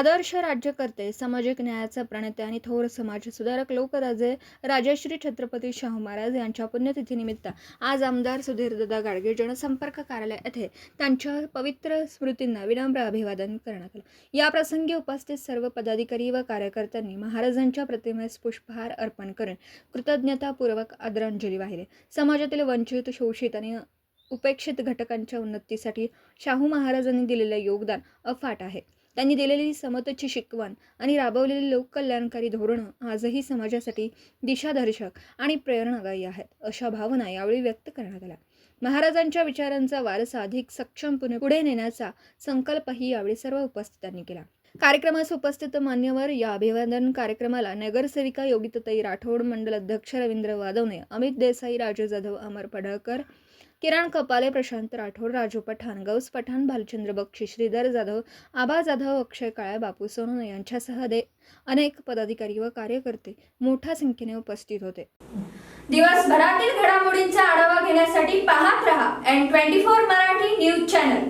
आदर्श राज्यकर्ते, सामाजिक न्यायाचे प्रणेते आणि थोर समाजसुधारक लोकराजे राजश्री छत्रपती शाहू महाराज यांच्या पुण्यतिथीनिमित्त आज आमदार सुधीरदादा गाडगे जनसंपर्क कार्यालय येथे त्यांच्या पवित्र स्मृतींना विनम्र अभिवादन करण्यात आलं। या प्रसंगी उपस्थित सर्व पदाधिकारी व कार्यकर्त्यांनी महाराजांच्या प्रतिमेस पुष्पहार अर्पण करून कृतज्ञतापूर्वक आदरांजली वाहिली। समाजातील वंचित, शोषित आणि उपेक्षित घटकांच्या उन्नतीसाठी शाहू महाराजांनी दिलेले योगदान अफाट आहे। त्यांनी दिलेली समतेची शिकवण आणि राबवलेली लोककल्याणकारी धोरणं आजही समाजासाठी दिशादर्शक आणि प्रेरणादायी आहेत, अशा भावना यावेळी व्यक्त करण्यात आल्या। महाराजांच्या विचारांचा वारसा अधिक सक्षमपणे पुढे नेण्याचा संकल्पही यावेळी सर्व उपस्थितांनी केला। कार्यक्रमास उपस्थित मान्यवर या अभिवादन कार्यक्रमाला नगरसेविका योगिताताई राठोड, मंडल अध्यक्ष रवींद्र वादवणे, अमित देसाई, राजू जाधव, अमर पडळकर, किरण कपाले, प्रशांत राठोड, राजू पठाण, गौस पठाण, भालचंद्र बक्षी, श्रीधर जाधव, आबा जाधव, अक्षय काळे, बापू सोनवणे यांच्यासह अनेक पदाधिकारी व कार्यकर्ते मोठ्या संख्येने उपस्थित होते। दिवसभरातील घडामोडींचा आढावा घेण्यासाठी पाहत रहा N24 मराठी न्यूज चॅनल।